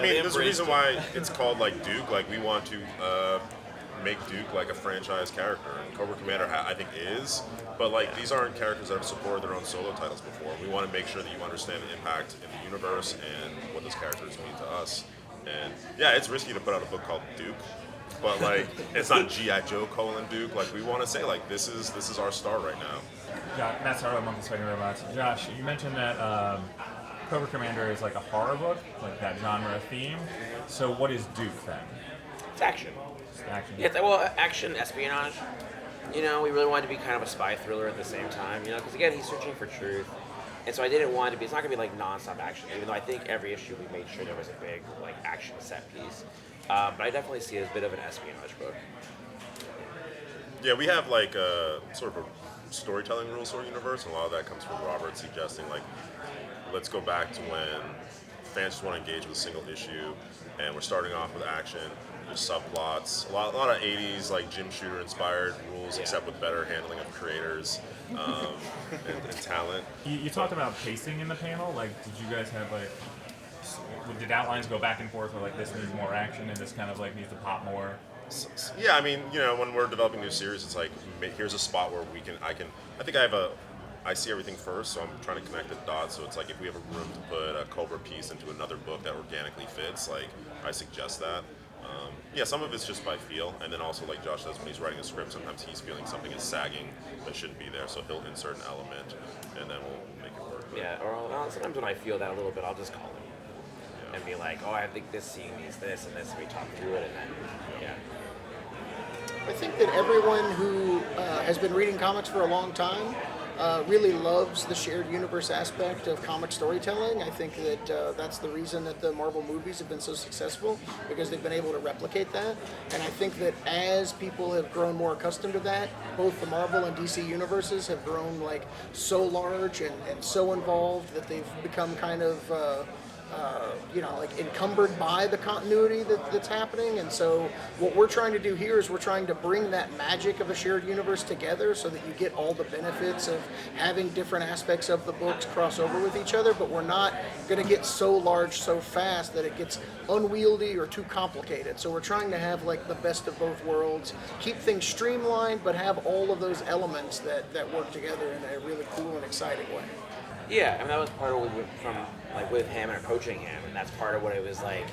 mean, there's a reason why it's called like Duke. Like we want to make Duke like a franchise character, and Cobra Commander I think is. But like these aren't characters that have supported their own solo titles before. We want to make sure that you understand the impact in the universe and what those characters mean to us. And yeah, it's risky to put out a book called Duke, but like it's not G.I. Joe : Duke. Like we want to say like this is our star right now. Yeah, Matt Sarlo, Monkey Spider Robots. Josh, you mentioned that Cobra Commander is like a horror book, like that genre theme. So what is Duke then? It's action. It's action. Yeah, well, action, espionage. You know, we really wanted to be kind of a spy thriller at the same time, you know, because again, he's searching for truth. And so I didn't want it to be, it's not going to be like non-stop action, even though I think every issue we made sure there was a big like action set piece. But I definitely see it as a bit of an espionage book. Yeah, we have like a sort of a storytelling rules for universe, and a lot of that comes from Robert suggesting like, let's go back to when fans just want to engage with a single issue, and we're starting off with action. There's subplots, a lot of 80s like Jim Shooter inspired rules, except with better handling of creators and talent. You talked about pacing in the panel. Like, did you guys have like, did outlines go back and forth, or like this needs more action and this kind of like needs to pop more? Yeah, I mean, you know, when we're developing new series, it's like here's a spot where I see everything first, so I'm trying to connect the dots. So it's like if we have a room to put a Cobra piece into another book that organically fits, like I suggest that. Yeah, some of it's just by feel, and then also like Josh says, when he's writing a script, sometimes he's feeling something is sagging that shouldn't be there, so he'll insert an element, and then we'll make it work. Yeah, or sometimes when I feel that a little bit, I'll just call him and be like, oh, I think this scene needs this and this, and we talk through it, and then, yeah. I think that everyone who has been reading comics for a long time really loves the shared universe aspect of comic storytelling. I think that that's the reason that the Marvel movies have been so successful, because they've been able to replicate that. And I think that as people have grown more accustomed to that, both the Marvel and DC universes have grown like so large and so involved that they've become kind of like encumbered by the continuity that's happening. And so what we're trying to do here is we're trying to bring that magic of a shared universe together so that you get all the benefits of having different aspects of the books cross over with each other, but we're not going to get so large so fast that it gets unwieldy or too complicated. So we're trying to have like the best of both worlds, keep things streamlined, but have all of those elements that work together in a really cool and exciting way. Yeah, I mean, that was part of what we went from, like, with him and approaching him, and that's part of what it was like.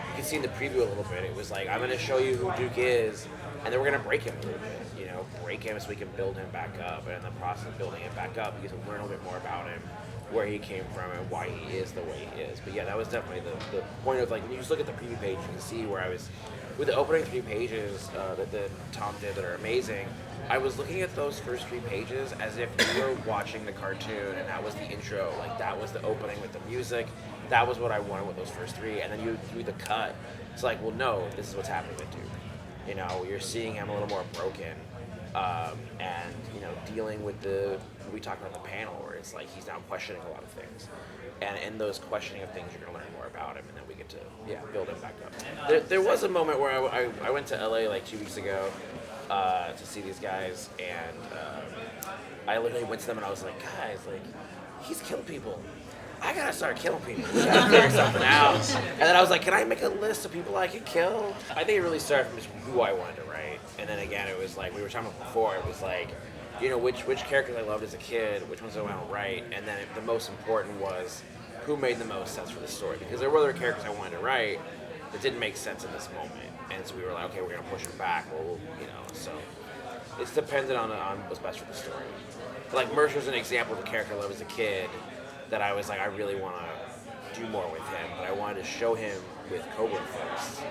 You can see in the preview a little bit, it was like, I'm going to show you who Duke is, and then we're going to break him a little bit, you know, break him so we can build him back up, and in the process of building him back up, you can learn a little bit more about him, where he came from, and why he is the way he is. But yeah, that was definitely the point of, like, when you just look at the preview page, you can see where I was, with the opening 3 pages that Tom did that are amazing, I was looking at those first 3 pages as if you were watching the cartoon, and that was the intro, like that was the opening with the music. That was what I wanted with those first 3, and then you do the cut. It's like, well, no, this is what's happening with Duke. You know, you're seeing him a little more broken, and you know, dealing with we talked about the panel where it's like he's now questioning a lot of things, and in those questioning of things, you're gonna learn more about him, and then we get to build him back up. There was a moment where I went to LA like 2 weeks ago. To see these guys, and I literally went to them and I was like, guys, like, he's killed people. I gotta start killing people. I gotta figure something out. And then I was like, can I make a list of people I could kill? I think it really started from just who I wanted to write. And then again, it was like, we were talking about before, it was like, you know, which characters I loved as a kid, which ones I want to write, and then the most important was who made the most sense for the story. Because there were other characters I wanted to write that didn't make sense in this moment. And so we were like, okay, we're going to push them back. Well, you know, so it's dependent on what's best for the story. But like Mercer's an example of a character I loved as a kid that I was like, I really want to do more with him, but I wanted to show him with Cobra first.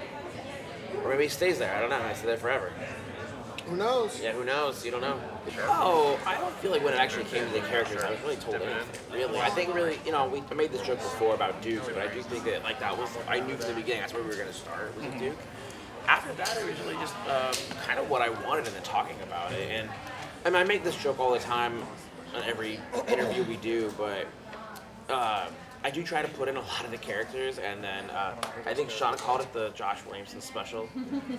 Or maybe he stays there. I don't know. I stay there forever. Who knows? Yeah, who knows? You don't know. Oh, I don't feel like when it actually came to the characters, I was really told anything. Really, I think really, you know, I made this joke before about Duke, but I do think that like that was, I knew from the beginning that's where we were going to start with Duke. After that, it was really just kind of what I wanted and then talking about it. And I mean, I make this joke all the time on every interview we do, but I do try to put in a lot of the characters, and then I think Sean called it the Josh Williamson special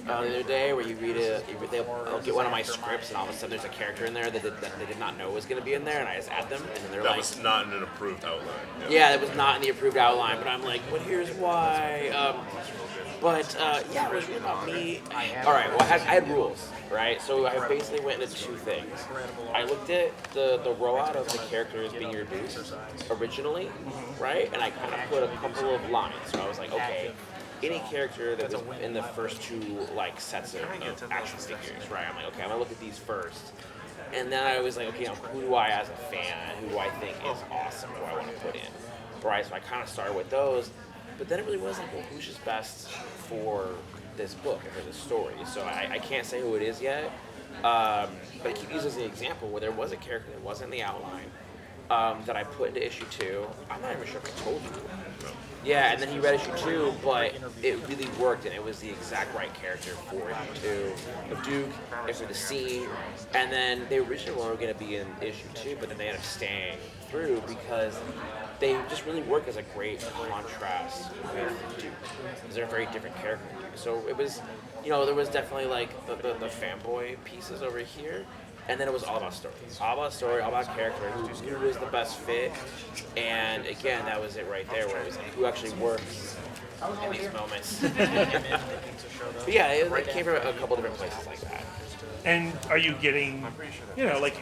the other day, where you read it, they'll get one of my scripts, and all of a sudden there's a character in there that they did not know was going to be in there, and I just add them, and then they're That like, was not in an approved outline. yeah, that was not in the approved outline, but I'm like, but here's why. Yeah, it was really about me. All right, well, I had rules, right? So I basically went into two things. I looked at the rollout of the characters being introduced originally, right? And I kind of put a couple of lines. So I was like, okay, any character that was in the first two like sets of action figures, right? I'm like, okay, I'm gonna look at these first. And then I was like, okay, now who do I, as a fan, who do I think is awesome, who I want to put in, right? So I kind of started with those. But then it really was like, well, who's just best for this book and for this story? So I can't say who it is yet. But I keep using as an example where there was a character that wasn't in the outline that I put into issue 2. I'm not even sure if I told you. Yeah, and then he read issue 2, but it really worked, and it was the exact right character for issue 2 of Duke, and for the scene. And then they originally were going to be in issue 2, but then they ended up staying through because they just really work as a great contrast with Duke. Because they're a very different character than Duke. So it was, there was definitely like the fanboy pieces over here. And then it was all about story. All about story, all about character, who was the best fit. And again, that was it right there, where it was like, who actually works in these moments. But yeah, it came from a couple different places like that. And are you getting, like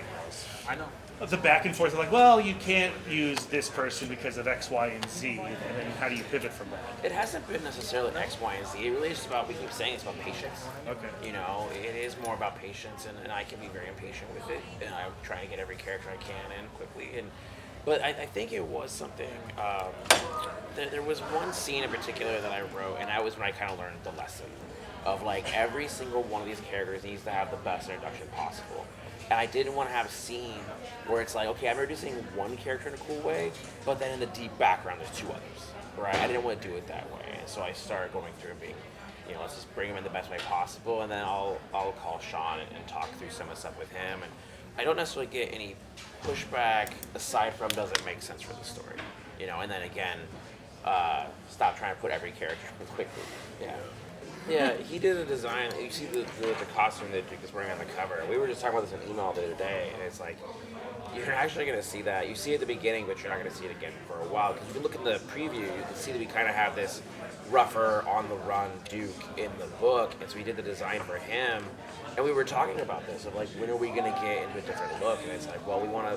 the back and forth of like, well, you can't use this person because of X, Y, and Z, and then how do you pivot from that? It hasn't been necessarily X, Y, and Z. It really is just about, we keep saying it's about patience. Okay. It is more about patience, and I can be very impatient with it, and I try to get every character I can in quickly. But I think it was something, there was one scene in particular that I wrote, and that was when I kind of learned the lesson of like every single one of these characters needs to have the best introduction possible. And I didn't want to have a scene where it's like, okay, I'm introducing one character in a cool way, but then in the deep background there's two others, right? I didn't want to do it that way. And so I started going through and being, let's just bring him in the best way possible, and then I'll call Sean and talk through some of the stuff with him. And I don't necessarily get any pushback aside from does it make sense for the story, and then again, stop trying to put every character quickly. Yeah, he did a design. You see the costume that Duke is wearing on the cover. We were just talking about this in email the other day, and it's like, you're actually going to see that. You see it at the beginning, but you're not going to see it again for a while. Because if you look in the preview, you can see that we kind of have this rougher, on-the-run Duke in the book. And so we did the design for him. And we were talking about this, of like, when are we going to get into a different look? And it's like, well, we want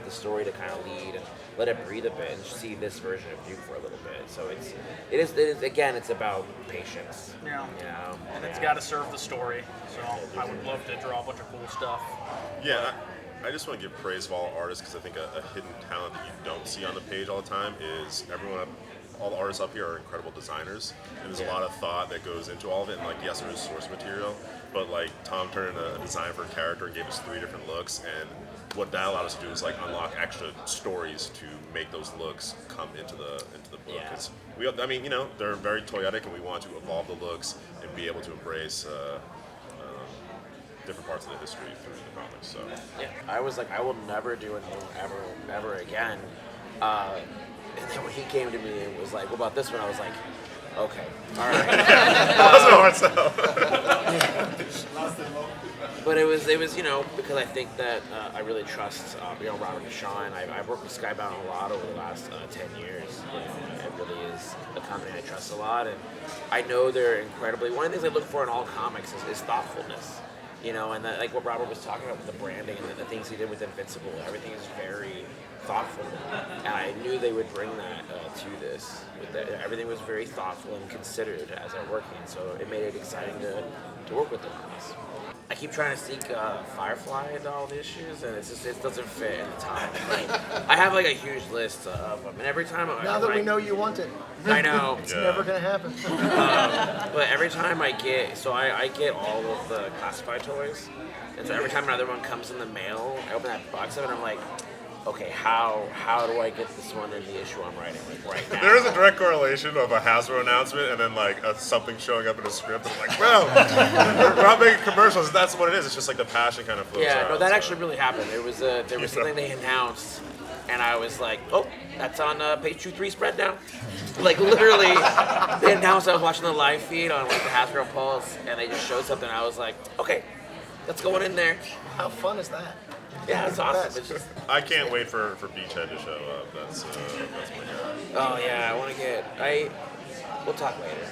the story to kind of lead and let it breathe a bit and see this version of Duke for a little bit. So it is again, it's about patience. Yeah. And it's got to serve the story. So I would love to draw a bunch of cool stuff. Yeah, I just want to give praise to all artists, because I think a hidden talent that you don't see on the page all the time is all the artists up here are incredible designers, and there's a lot of thought that goes into all of it. And like, yes, there is source material, but like Tom turned in a design for a character and gave us 3 different looks, and what that allowed us to do is like unlock extra stories to make those looks come into the book. Yeah. 'Cause they're very toyetic, and we want to evolve the looks and be able to embrace different parts of the history through the comics. So Yeah, I was like, I will never do anything ever again. And then when he came to me and was like, what about this one? I was like, okay, all right. that wasn't a hard sell. But it was because I think that I really trust Robert and Sean. I've worked with Skybound a lot over the last 10 years. It really is a company I trust a lot, and I know they're incredibly. One of the things I look for in all comics is thoughtfulness. And that, like what Robert was talking about with the branding and the things he did with Invincible, everything is very thoughtful. And I knew they would bring that to this. Everything was very thoughtful and considered as they're working, so it made it exciting to work with them on this. I keep trying to sneak Firefly into all the issues, and it doesn't fit in the time. I have like a huge list of them, and every time Now that we know you want it, I know it's never going to happen. but every time I get all of the classified toys, and so every time another one comes in the mail, I open that box up and I'm like, okay, how do I get this one in the issue I'm writing right now? There is a direct correlation of a Hasbro announcement and then like something showing up in a script. And I'm like, well, we're not making commercials. That's what it is. It's just like the passion kind of flows out. No, that actually really happened. There was something they announced and I was like, oh, that's on page 2-3 spread now. Like literally, they announced I was watching the live feed on like the Hasbro Pulse, and they just showed something. I was like, okay, that's going in there. How fun is that? Yeah, it's awesome. It's just, I can't wait for Beachhead to show up. That's my guy. oh yeah, I want to get. We'll talk later.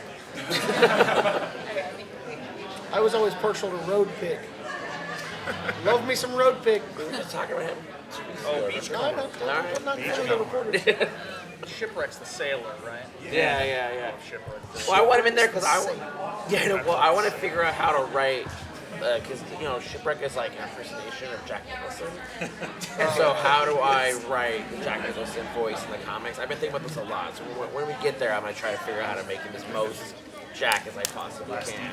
I was always partial to Road Pig. Love me some Road Pig. We were just talking about him. Oh, beach No, I'm not feeling the recording. Shipwreck's the sailor, right? Yeah. Shipwreck. Well, I want him in there because I want to figure out how to write. Because Shipwreck is like an impersonation of Jack Nicholson, and so how do I write the Jack Nicholson voice in the comics? I've been thinking about this a lot. So when we get there, I'm gonna try to figure out how to make him as most Jack as I possibly can.